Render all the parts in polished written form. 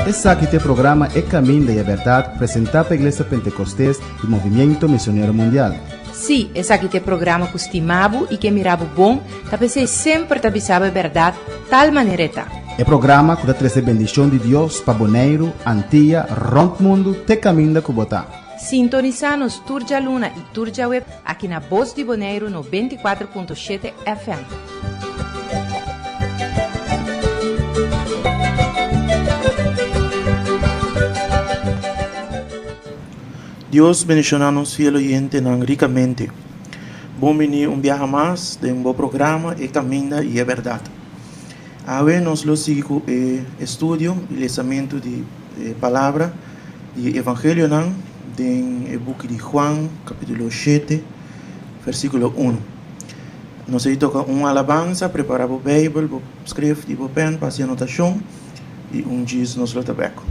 Esse aqui é o programa É Caminho da Verdade, apresentado pela Igreja Pentecostés e Movimento Missionário Mundial. Sim, esse aqui é o programa que estimava e que mirava bom, talvez sempre te avisava a verdade, tal maneira está. É programa que dá trazer bendição de Deus para Boneiro, Antilha, Ronco Mundo, te caminho da Cubotá. Sintoniza-nos Turja Luna e Turja Web aqui na Voz de Boneiro 94.7 FM. Dios bendicionanos fiel oyente ricamente. Bom venir viaje más de un buen programa e caminda y es verdad. Ahora nos lo sigo estudio y lezamento de palabra de Evangelio en el book de Juan, capítulo 7, versículo 1. Nos toca una alabanza, preparar la Biblia, escribir y pen para hacer anotación y diz nos lo tabaco.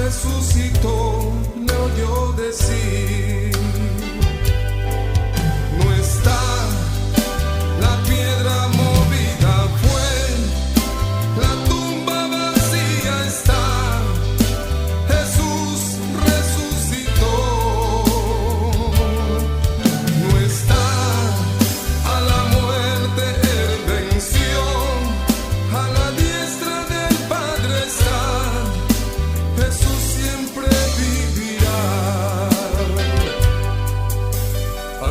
Resucitó, le oyó decir, no está la piedra movida, fue la tumba vacía está, Jesús resucitó, no está a la muerte, él venció, a la diestra del Padre está. Jesús siempre vivirá.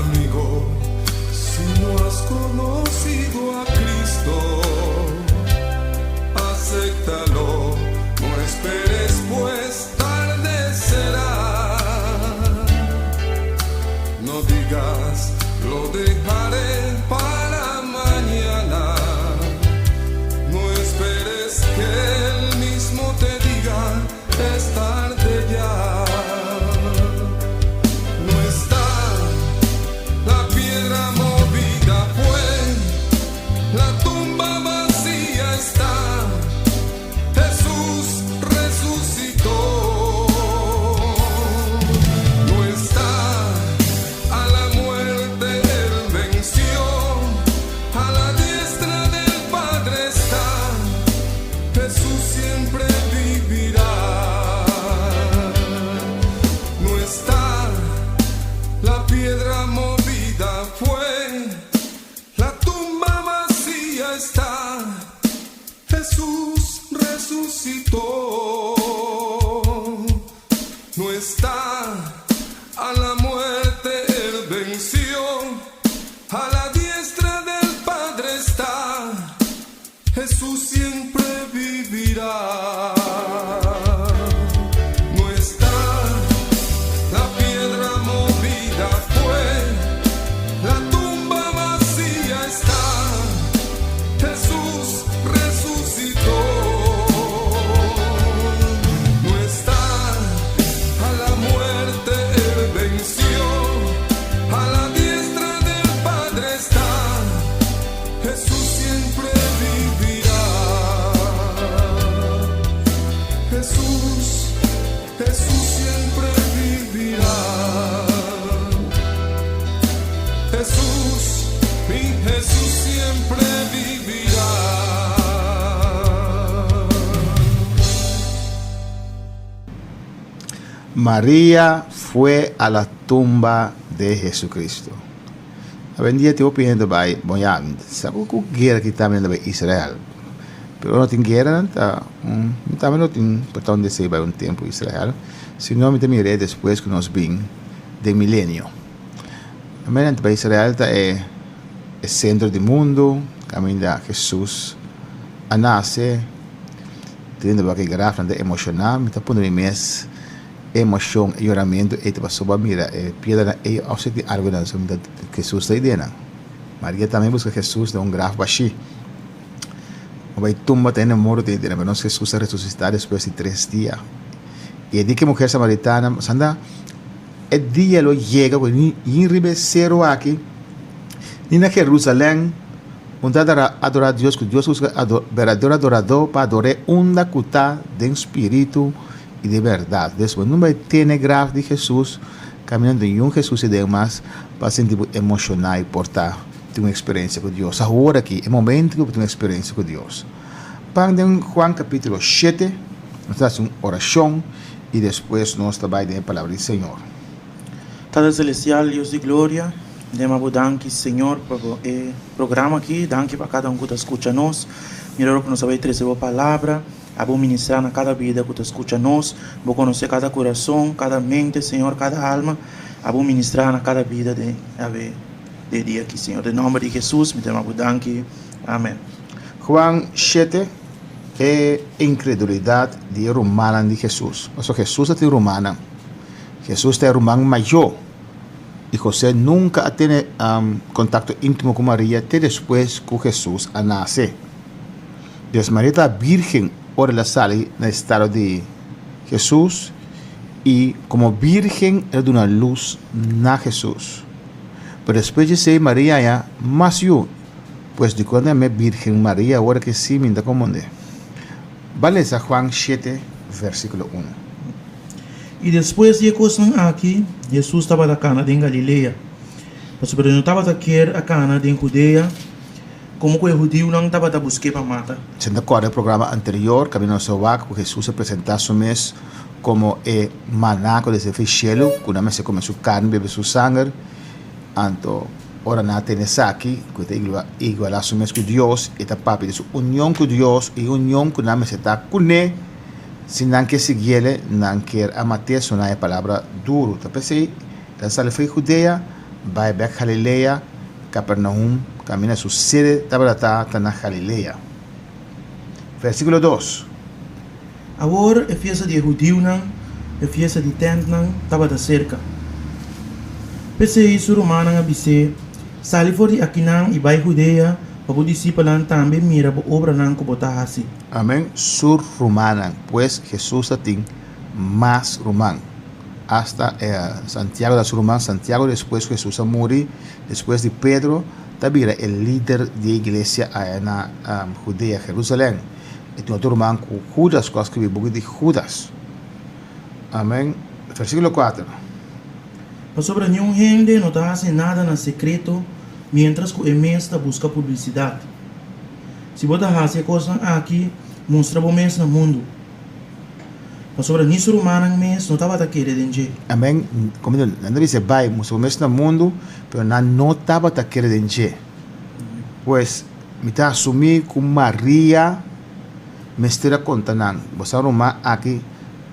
Amigo, si no has conocido a Cristo, acéptalo, no esperes pues tarde será. No digas, lo dejaré para mañana, no esperes que Él mismo te diga, es tarde ya. No está la piedra movida, fue la tumba vacía está, Jesús resucitó. No está a la muerte, él venció, a la diestra del Padre está, Jesús siempre vivirá. La piedra movida fue, la tumba vacía está, Jesús resucitó. No está a la muerte, él venció, a la diestra del Padre está, Jesús siempre vivirá. María fue a la tumba de Jesucristo. Hoy en día te opiniendo by Boyan, sabe que guerra que también de Israel. Pero no tiene guerra, también no tiene botón de ser by un tiempo Israel. Si no, me miré después que nos vin del milenio. Amém? Para Israel é o centro do mundo, caminho de Jesus a nascer, tendo que gravar de emocional, mas pondo em mês emoção e oramento e te passou para mira piedra e ao ser algo não sobre Jesus está dentro. Maria também busca Jesus de grafo baixo. Vai tumba tem morto dentro, mas nós Jesus ressuscitar depois de 3 dias. E de que mulher samaritana, sanda o dia lo chega com ribe zero aqui, e na Jerusalém, onde adorar Deus, que Deus busca verdadeiro adorador para adorar onda cuta de espírito e de verdade. Depois não vai ter grave de Jesus, caminhando em Jesus e demais, para sentir emocionar e portar ter uma experiência com Deus. Agora aqui, é o momento que eu tenho uma experiência com Deus. Para em Juan capítulo 7, nós fazemos uma oração e depois nós trabalhamos a palavra do Senhor. Tada Celestial, Deus de glória, demos danke, Senhor, por o programa aqui, danke para cada que escuta nós. Melhor que nós vai trazer a palavra, a vou ministrar na cada vida que escuta nós, vou conhecer cada coração, cada mente, Senhor, cada alma, a vou ministrar na cada vida de dia aqui, Senhor. Em nome de Jesus, me demos danke. Amém. Juan 7 é a incredulidade de romana de Jesus. Mas Jesus é romana. Jesus é romano maior. E José nunca teve contato íntimo com Maria até depois que Jesus nasce. Deus Maria está virgem, ora ela sale no estado de Jesus e como virgem ela dá uma luz na Jesus. Pero depois de ser Maria já nasceu, pois de quando é virgem Maria, agora que sim, me dá como é. Vale essa Juan 7, versículo 1. E depois de coisas aqui, Jesus estava na Cana de Galileia. Mas não estava aqui a Cana de Judeia, como que o judeu não estava a buscar para matar. Se acorda o programa anterior, Caminho ao Sovaco, que Jesus se apresentasse mesmo como o maná que desce do cielo, quando se come sua carne, bebe seu sangue. Então, ora na tenesa aqui, que é igual a mesmo com Deus, e está papi de sua união com Deus e união com nós está com ele. Se não quer seguir ele, não quer amater, só não é palavra duro. Então, pensei, da sala foi Judeia, vai para Galileia, Capernaum, caminha sua sede, está na Galileia. Versículo 2. Agora, a festa de judeu, a festa de tent, estava da cerca. Pensei isso, romana, a bise, sali fora aqui e vai Judeia, para o discípulo também mira a obra que botar assim. Amém. Sur romana, pues Jesus tem mais romano. Hasta Santiago da Romana, Santiago depois que Jesus morreu, depois de Pedro, também era o líder da igreja na Judeia, Jerusalém. E tem outro romano com Judas, que escreveu o book de Judas. Amém. Versículo 4. Mas sobre nenhum gente não está fazendo nada no secreto, mientras que o mês está busca publicidade. Se você faz coisas aqui, mostra o mês no mundo. Mas sobre nisso romano mês não estava querendo dinheiro. Amém. Como não diz vai, mostra o mês no mundo, mas não estava querendo dinheiro. Pois, me está assumir com Maria, me está contando. Você romano aqui,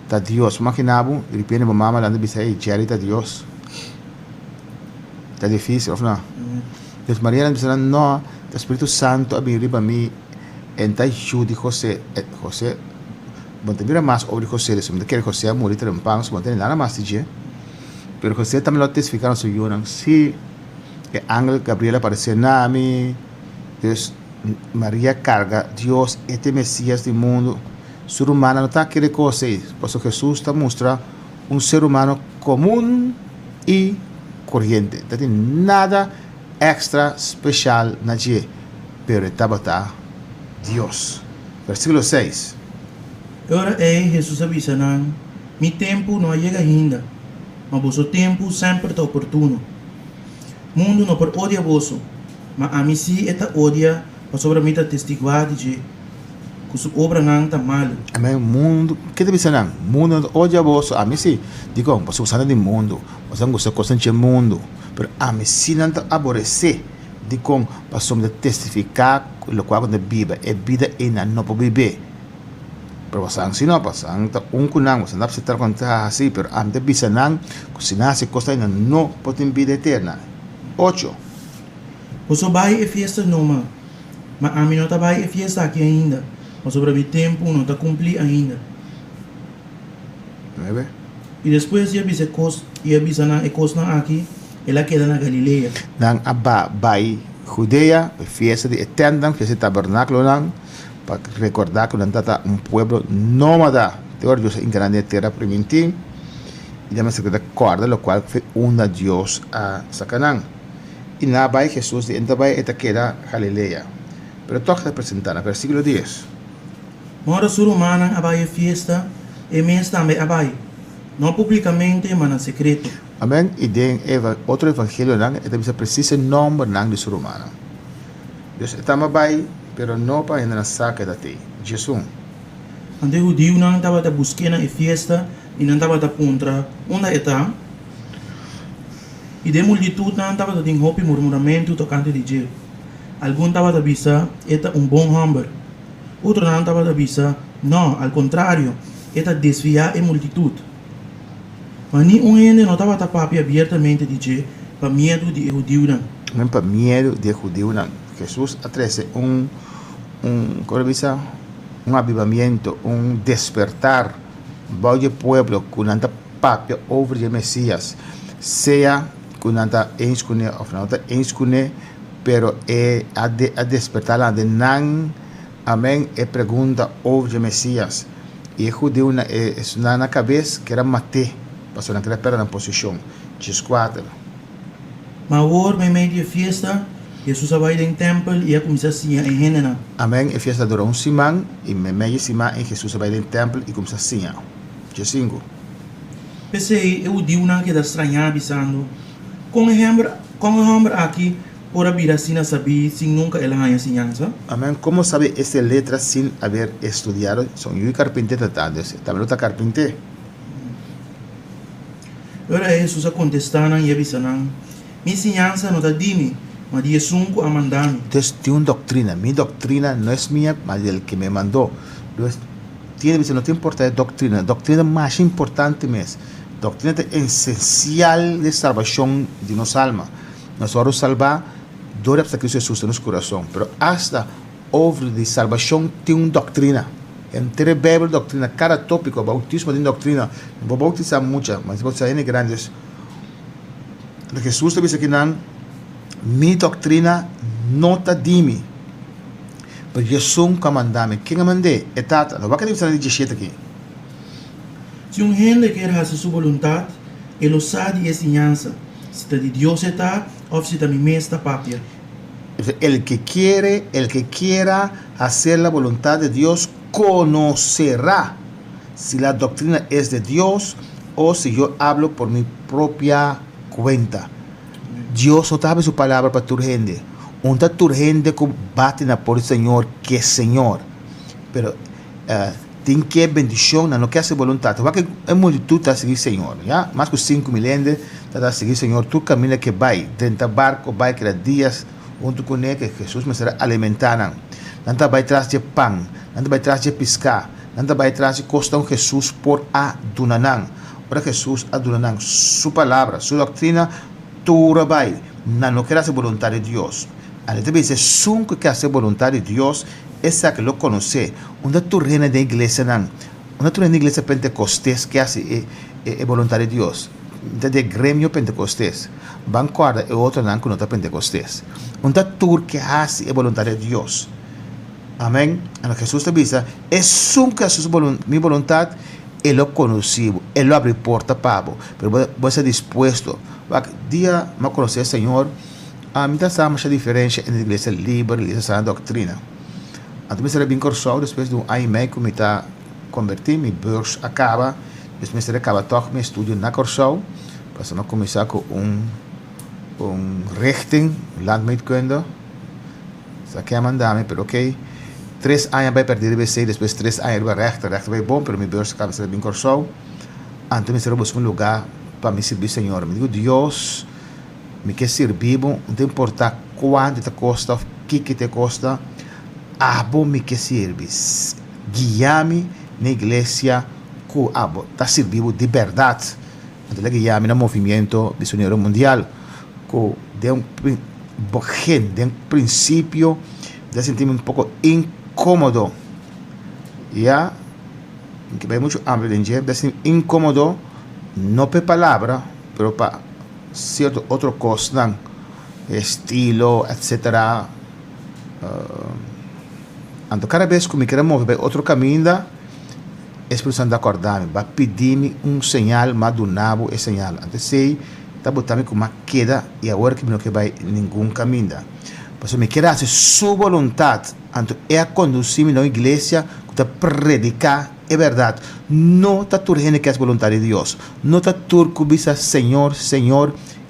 está Deus. Imaginava, de repente, a mamãe lá diz aí, Jerry está Deus. Está difícil, não? Deus Maria não diz não, o Espírito Santo abriu para mim, então ajude José. José, bom, tem mais sobre José, se me quer José morrer em paz, bom, tem nada mais de dia. Mas José também lo testifica no seu jornal, se o ángel Gabriel apareceu na mim, Deus Maria carga Deus, este Messias do mundo, ser humano não está querendo coisas, por isso Jesus está mostrando ser humano comum e corriente, não tem nada extra especial na dia, pero estava Deus. Versículo 6. Agora Jesus avisa, mi tempo não chega ainda, mas vosso tempo sempre está oportuno. Mundo não por odia vosso, mas a mim sim está odia, para sobre mim está testiguar de que sua obra não está mal. Amém. Mundo, que te diz não? Mundo não odia vosso, a mim sim. Digo, você usa de mundo, você não gosta coisa de mundo, pero a mim sim não está aborrecer. Digo, para sobre testificar o qual na Bíblia é vida e não pode viver. pero pasang sino pasang ta kunang pasang dapat setar konta así, pero antes bisa nang kusina se costa ina no potin vida eterna. 8. Você vai a fiesta numa, mas a mim não tá vai a fiesta aqui ainda. Mas sobre o tempo não tá cumprir ainda. 9. E depois ia bisa na costa aqui, ela queda na Galileia. Nang aba bai Judea, fiesta de eterna, fiesta de tabernáculo nang, para recordar que tata un pueblo nómada, teor Dios en grande tierra primitiva, y ya me se recuerda lo cual fue una Dios a Sacanán. Y nada bai Jesús de bai esta queda Galilea. Pero toca presentar, versículo 10. Mora sur humana abai a fiesta, e mês também abai. Não publicamente, mas em secreto. Amén. Y de otro evangelio nang, esta dice preciso nombre nang de ser humano. Dios está bai, pero no para en la saca de ti. Jesús. Ante judeu não estava a buscar na fiesta e não estava a contra onde está. E de multitud não estava a ter roupa e murmuramento tocante de Deus. Algum estava a bisa, eta bom hambre. Outro não estava a bisa, não, ao contrário, eta desviar a multitud. Mas nenhum ainda não estava a papi abertamente de Deus, para medo de judeu não. Amén. Para miedo de judío nang. Jesús atrece un avivamiento, un despertar, voy pueblo con anta papia over el Mesías, sea con anta einskune of no anta einskune, pero a despertar de nan, amén, pregunta over el Mesías, y el judío es una cabeza que era mate, pasó na que era perda na posición, 4. Mas agora, em meio de fiesta, Jesus vai em templo e ia começar assim em Henena. Amén. E fiesta duró un simán y me medio simán en Jesús se va al templo y comienza así. 5. Pensei, eu digo não que da estranhar bisando. Com o hambre aqui, ora vir assim na saber, sem nunca ela ganha ensinança. Amén. ¿Cómo sabe esta letra sin haber estudiado? Son yo y carpintero tratados. También está carpintero. Ora Jesus a contestar e avisando. Minha ensinança não está dime, mas de Jesus a mandar-me. Entonces, tiene una doctrina. Mi doctrina no es mía, mas del que me mandó. No te importa la doctrina. La doctrina más importante es doctrina esencial de salvación de nuestra alma. Nosotros salvar, dora el sacrificio de Jesús en nuestro corazón. Pero hasta obra de salvación tiene una doctrina. Entre Bíblia, doctrina, cada tópico, bautismo de doctrina. No voy a bautizar muchas, mas voy a ser grandes. Jesús te dice que mi doctrina no te dime. Pero Jesús comandame. ¿Quién mandé? Etata. No va a querer usar el 17 aquí. Se gente quer fazer sua vontade, ele sabe de ensinança. Se está de Deus está, ou se está mesmo está papia. El que quiera hacer la voluntad de Dios conocerá si la doctrina es de Dios o si yo hablo por mi propia cuenta. Dios no sabe su palabra para tu gente. Unta tu gente que baten por el Señor, que es Señor. Pero tiene que bendición, no que hace voluntad. Va que es multitud a seguir Señor, ¿ya? Más que 5 milenios a seguir Señor. Tú camina que va, 30 barcos, va que los días, junto con él, que Jesús me será alimentando. Nanta vai atrás de pan, nanta vai atrás de pescar, nanta vai atrás de costar Jesús por adunanan. Ahora Jesús adunanan, su palabra, su doctrina, tu rabai, no quiere hacer voluntad de Dios. A gente dice, sun que hace voluntad de Dios, esa que lo conoce. Una turrena de iglesia, una turrena de iglesia pentecostés que hace voluntad de Dios. De gremio pentecostés. Bancorda es otro nan que no está pentecostés. Una tur que hace voluntad de Dios. Amén. A Jesús te dice, es un que hace mi voluntad, él lo conocí, él lo abre puerta para pero voy a ser dispuesto. Día me conocí al Señor, a mí está mucha diferencia entre la iglesia libre y la iglesia sana doctrina. Antes me seré bien corsado, después de un año y medio que me está convertido, mi beurs acaba, después me seré acaba todo mi estudio en Corsao, pasamos a comenzar con un richting, landmeetkunde, saqué a mandarme, pero ok. 3 años voy a perder el BC, después 3 años voy a rechter voy bom, pero mi beurs acaba de ser bien corsado. Antes me seré buscar un lugar para me servir, Señor. Me digo, Dios, me quer servir, não importa quanto te custa, o que te custa, bom me quer servir. Guia-me na igreja que está servindo de verdade. Então, que já no movimento missionário mundial, que de princípio, já sentimos um pouco incômodo. Já, que vai muito hambre de gente, já incômodo, não por palavra, mas para certo outro coisa, estilo, etc. Então, cada vez que me quero mover outro caminho, a expressão de acordar-me, vai pedir-me sinal, mas do nabo é sinal. Então, sei, está botando com uma queda e agora que não vai nenhum caminho. Mas me quero fazer sua vontade, então é conduzir-me na igreja que predicar é verdade. Não está tudo que é a vontade de Deus. Não está tudo que bisa Senhor,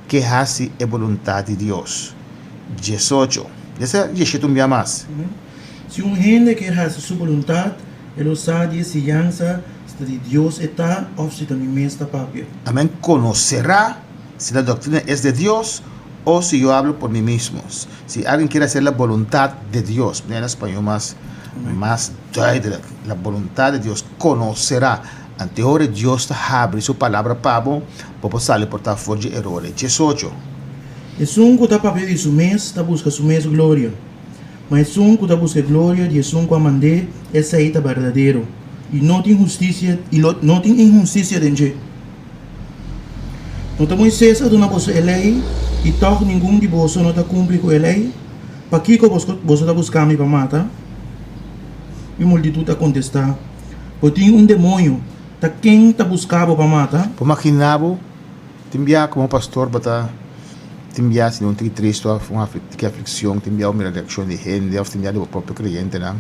que hace a vontade de Deus. 18. Essa é 18 mais. Se gente quer fazer sua vontade, ele sabe se yansa de Deus está ou se também mesmo papel. Amém. Conocerá se a doutrina é de Deus ou se eu hablo por mim mesmo. Se alguém quer fazer a vontade de Deus, em espanhol mais doido, a vontade de Deus, conocerá. Ante hora Deus abre sua palavra para sair por fora de erros. 18. É um que está papel de su mês, está buscando su mês glória. Mas um que está buscando glória de um que amande, esse aí está verdadeiro. E não tem injustiça dentro. Não está Moisés a donar você a lei, e tal nenhum de você não está cumprindo com a lei. Para que você está buscando para matar? E a multidão está contestando. Porque tem demônio. Tá quem está buscando para matar? Por imaginavo, timbia como pastor, bata timbia se não tem triste, uma aflição, timbia uma reação de gente, ou timbia do próprio cliente, não?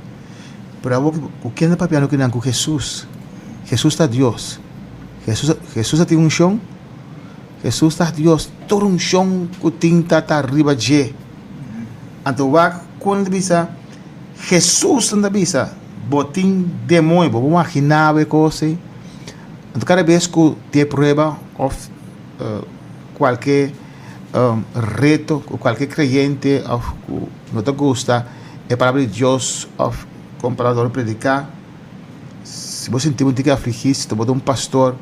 Pero o que anda papiando que não com Jesus? Jesus está Deus. Jesus tem um chão. Jesus está Deus. Todo um chão que tinta está arriba de. Então vai quando bisa Jesus anda bisa, botin demônio, vou imaginar a coisa. Então, cada vez que tem prueba ou qualquer reto, qualquer creyente ou não te gusta, a palavra de Deus ou como palavra predicar, se você sentir que afligir, se você um pastor,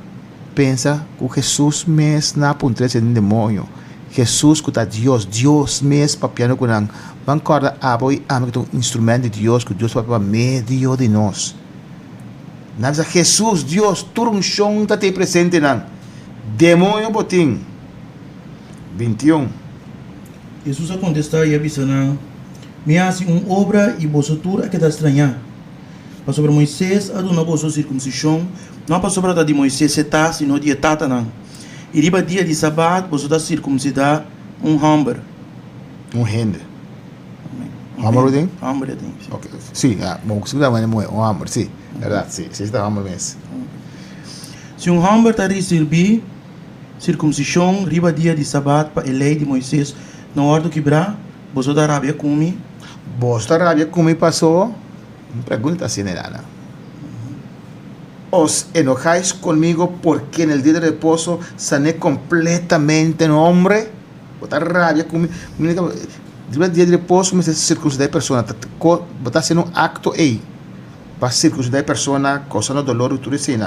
pensa que Jesus mesmo não aponta ser um demônio. Jesus que está Deus mesmo papiando com nós. Vamos acordar a boi que é um instrumento de Deus, que Deus vai para meio de nós. Nós Jesus, Deus, todo um chão está presente não. Demônio botim. 21. Jesus a contestar e avisa não. Me hace uma obra e você tudo que está estranha. Para sobre Moisés a dona vossa circuncisão, não para sobre a de Moisés está, sino de etata não. E riba dia de sábado você está circuncidar hamber. Rende. Hammer tem? Hamber tem. Ok. Sim, bom, que se dá um hammer, sim. Verdade, sim. Se está hammer mesmo. Se hamber está a servir circuncisão riba dia de sábado para a lei de Moisés, na hora de quebrar, você está rabia comigo. Você está rabia comigo passou? Pergunta assim, Nana. Os enojáis conmigo porque en el día de reposo sané completamente no hombre. Botar rabia conmigo. El día de reposo me circuncidar persona. Botar haciendo un acto ahí. Para circuncidar persona, causando dolor y tudo assim.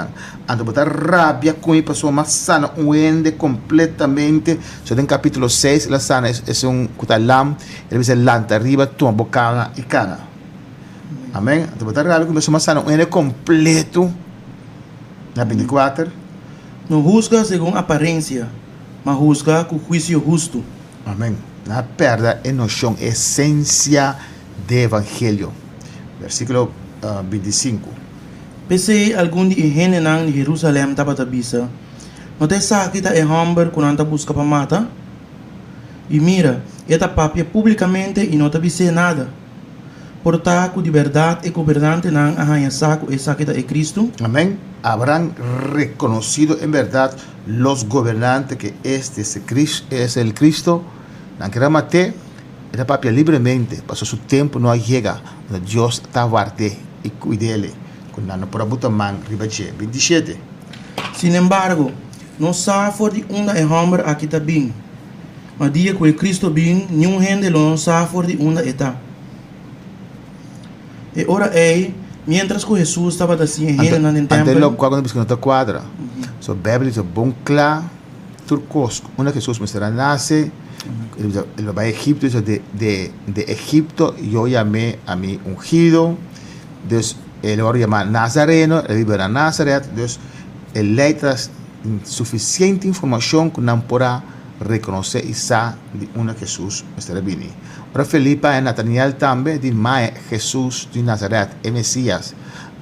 Ando botar rabia conmigo pessoa más sana. Uende completamente. So en capítulo 6, la sana es un cutalam. Ele dice lanta arriba, toma bocana y cana. Amém? Ando botar rabia conmigo pessoa más sana. Uende completo. Na 24. Não juzga segundo aparência, mas juzga com juízo justo. Amém. Na perda a noção, a essência do evangelho. Versículo 25. Pensei algum de gente em Jerusalém estava a bisa. Não tem sabe que é hamber quando anda busca para matar? E mira, esta papia publicamente e não está bisa nada. Portanto, de verdade, o governante não arranha saco e saqueta é Cristo. Amém. Habrán reconocido en verdad los gobernantes que este es el Cristo. La que maté era papia libremente, pasó su tiempo, no llega. Dios está guardé y cuidele. Con la no por man ribache. 27. Sin embargo, não sabe de onde é hamber aqui está bem. Mas dia que o Cristo bem, nenhum gente não sabe de onde está. E ora é Mientras que Jesús estava assim em Ante no lo templo, qual quando biscoito quadra. So Bíblia é bom claro turcos. Una Jesus misera nace, él va a Egipto, dice, de Egipto yo llamé a mi ungido. Entonces él va a llamar Nazareno, él vive en Nazaret. Entonces él le da suficiente información que no podrá reconocer y saber de una Jesús misera vini. Ahora Felipa y Nataniel también dice más Jesús de Nazaret, el Mesías.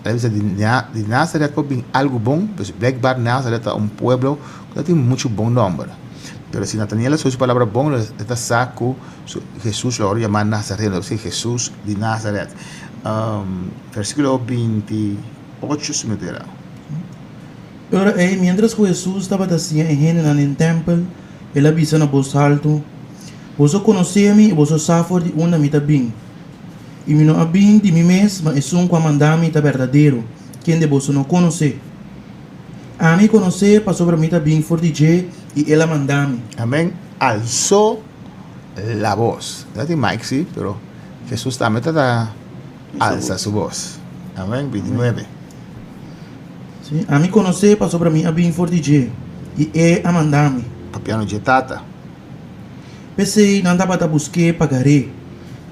De Nazaret por bien algo bon, pues Blackbar Nazaret es un pueblo que tiene mucho buen nombre. Pero si Nataniel usa su palabra bon, está saco, Jesús lo llama Nazareno, es Jesús de Nazaret. Versículo 28 se me dirá. Ora, mientras que Jesús estava assim em no templo, ele avisa na voz alto: "Você conhece-me e você sabe de onde me está bem. E me não bem de mim mesmo, mas um comandante está verdadeiro, quem de você não conhece. A mim conhecer para sobre mim está bem for DJ e ela manda-me." Amén. Alzó la voz. No tiene Mike, sí, pero Jesús también alza su voz. Amén. 29. Sim? A mim conhecer para sobre mim está bem for DJ e ela manda-me. Papiano de tata. Pensei, não dá para buscar pagaré.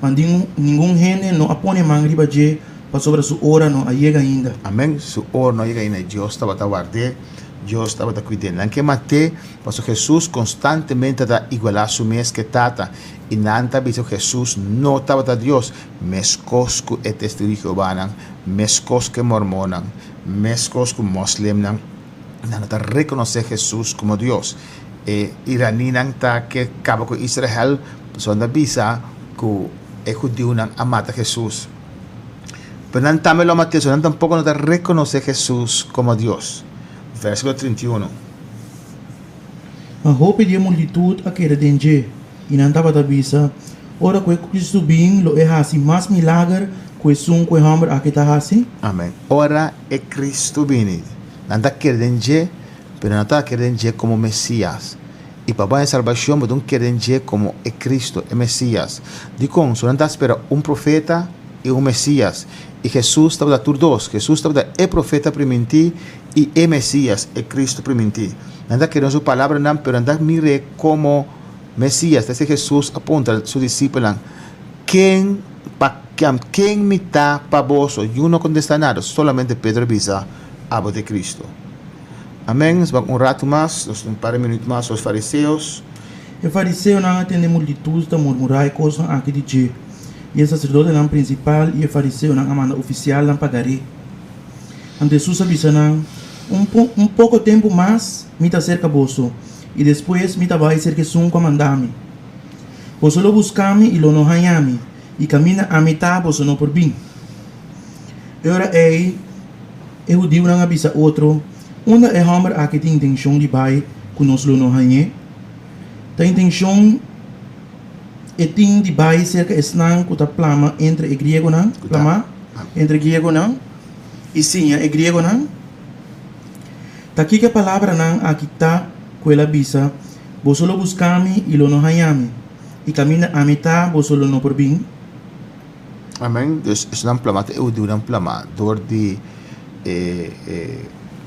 Mas nenhum gente não apone mangriba de para sobre sua hora não chega ainda. Amén. Su hora no llega ainda. Dios estaba a guardar. Dios estaba a cuidar. Aunque mate, pasó Jesús constantemente a igualar su mes que tata. Y nanta visto Jesús no estaba a Dios. Mescos que el testigo de Jehová, mescos que mormonan, mescos que muslim, nanta reconoce Jesús como Dios. Iranian ta que cabo con Israel, son da visa que es judío amata Jesús. Pero no también lo mate, no tampoco no te reconoce Jesús como Dios. Versículo 31. A roupa de multitud a que denge e não estava da visa. Ora que Cristo bem lo é assim mais milagre que sum que hambre a que está assim. Amén. Ora es Cristo vini. No está querendo, pero no está querendo como Mesías. Y para la salvación, pero no querendo como es Cristo, es Mesías. Digo, solo no espera un profeta y un Mesías. Y Jesús estaba de dos. Jesús estaba el profeta primiti y el Mesías, el Cristo primiti. No está queriendo su palabra, pero no mire como Mesías. Desde Jesús apunta a su discípulo. ¿Quién me está para vos? Y uno contesta nada. Solamente Pedro avisa algo de Cristo. Amén. Un rato más, un par de minutos más, los fariseos. O fariseu não atende multitud da murmurar e coisa a que dizer. E o sacerdote não principal e o fariseu não amanda oficial não pagaré. Ante Jesus avisa não, pouco tempo mais, me está cerca bolso. E depois me está vai ser que sum comandame. Você lo buscame e lo não hallame. E camina a metade, você não por bem. Ora o judeu não avisa outro. Onde é homem a que tem intenção de vai, que nós lo não hallame. A intenção é tem de vai cerca esnan que está plama entre o grego não, plama entre o grego não, e sim o grego não. Tá aqui que a palavra não aqui está com ela bisa, você lo buscame e lo não hallame, e camina a metade, você lo não por bem. Amém. Dus is een plama, eu doe een plama door die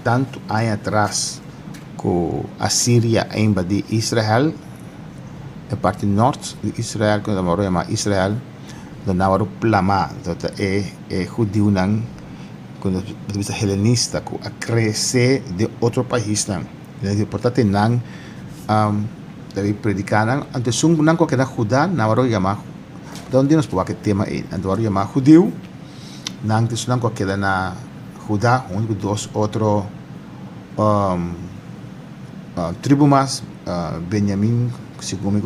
tanto anos atrás que a Síria invadiu Israel, a parte norte de Israel, quando morou em Israel, do nawaru plama, dat judeu não, quando vista helenista, que a crescer de outro país não, portanto não, deve predicar não, antes não qualquer judá, nawaru chamar, onde nós podemos que tema é, nawaru chamar judeu, não antes não qualquer na Judá, único dos outro tribo mais, Benjamim, segundo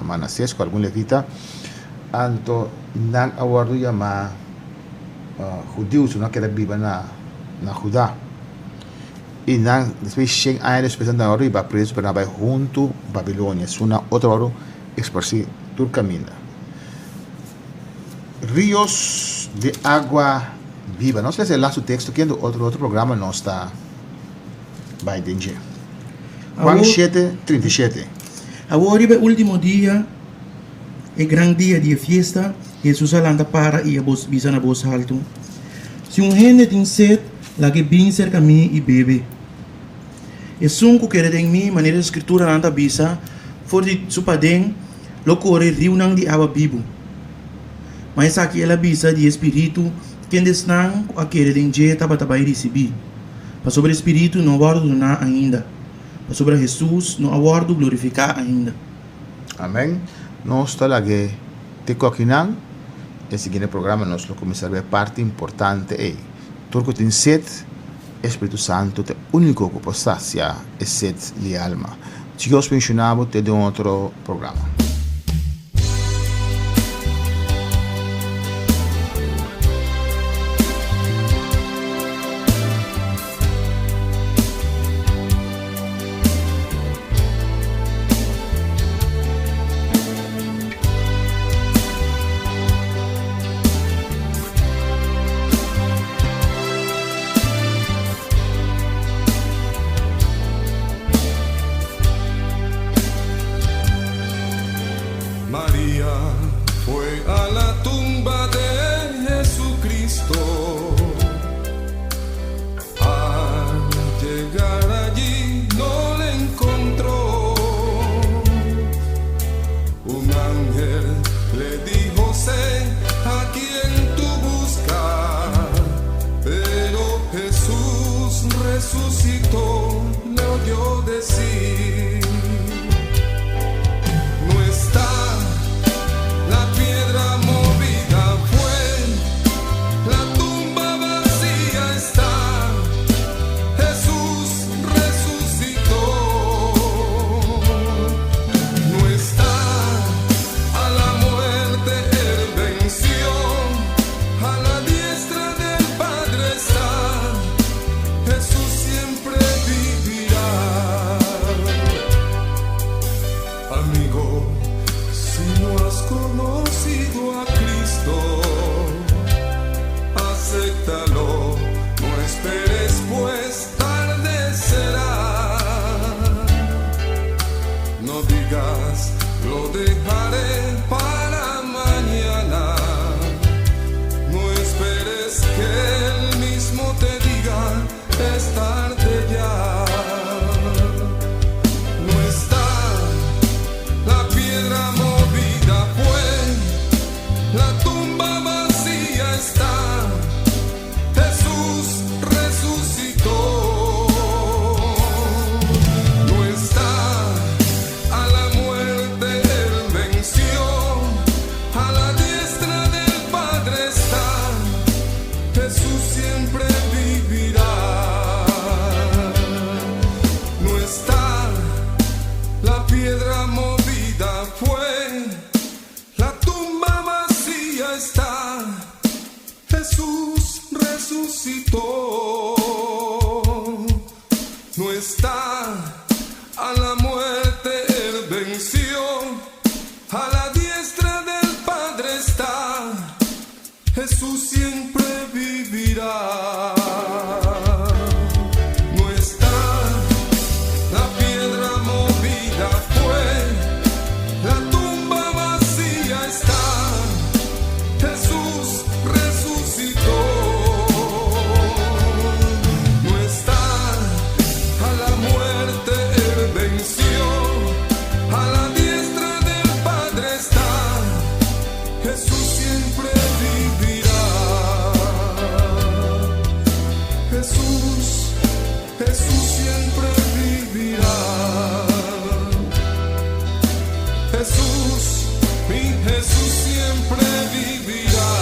Manassés, com algum levita, anto não awardo chamar judeus, não quer viver na Judá. E não, depois chega a eles pensando na hora e vai preso para vai junto Babilônia, é uma outra hora expressão do caminho. Rios de água viva. Não sei se é lá o texto, que outro programa não está vai entender. Juan 7, 37. Agora é o último dia, é grande dia de festa, Jesus alanda para e a voz bisa na voz alto. Se um gente tem sede, lá que vem cerca de mim e bebe. E sunco que em mim, maneira de escritura na bisa, for de supadem, lo corre rio nang di água vivo. Mas aqui ela bisa de espírito, quem desnang aquele em dia tabatabay recebi. Para sobre espírito não aguardo na ainda. Para sobre Jesus não aguardo glorificar ainda. Amém. Nós talaga te coquinang. El siguiente programa nos lo começar a ver parte importante é turco tem sede, Espírito Santo te único que pode saciar é sede de alma. Chicos mencionamos te de outro programa. María fue a la tumba de Jesucristo. Al llegar allí no le encontró. Un ángel le dijo: sé a quien tú buscas. Pero Jesús resucitó, le oyó decir: no está. La piedra movida fue, la tumba vacía está, Jesús resucitó. No está, a la muerte él venció, a la diestra del Padre está, Jesús siempre vivirá. Amigo, si no has conocido a Cristo, acéptalo, no esperes, pues tarde será. No digas, lo dejaré para mañana. No esperes que él mismo te diga, es tarde ya. No está, la piedra movida fue, la tumba vacía está, Jesús resucitó. No está, a la muerte él venció, a la diestra del Padre está, Jesús siempre vivirá. No está, la piedra movida fue, la tumba vacía está, Jesús resucitó. No está, a la muerte él venció, a la diestra del Padre está, Jesús siempre vivirá. No está, la piedra movida fue, la tumba vacía está, Jesús resucitó. No está, a la muerte él venció, a la diestra del Padre está, Jesús siempre vivirá. Jesús, Jesús siempre vivirá. Jesús, mi Jesús siempre vivirá.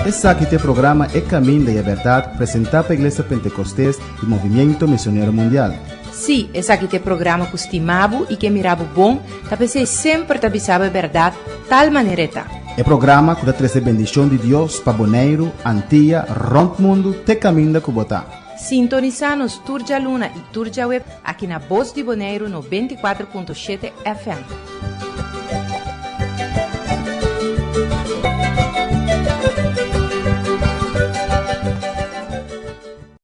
Esse aqui tem programa É Caminho da Verdade, apresentado pela Igreja Pentecostés e Movimento Missionário Mundial. Sì, essa aqui te programa com estimavo e que miravo bom, tapese sempre tabisabe verdade, tal maneireta. É programa que dá trazer bendição de Deus para Bonaire, Antilha, Rond Mundo, Te Caminho da Cubotá. Sintoniza-nos Turja Luna e Turja Web aqui na Voz de Bonaire 94.7 FM.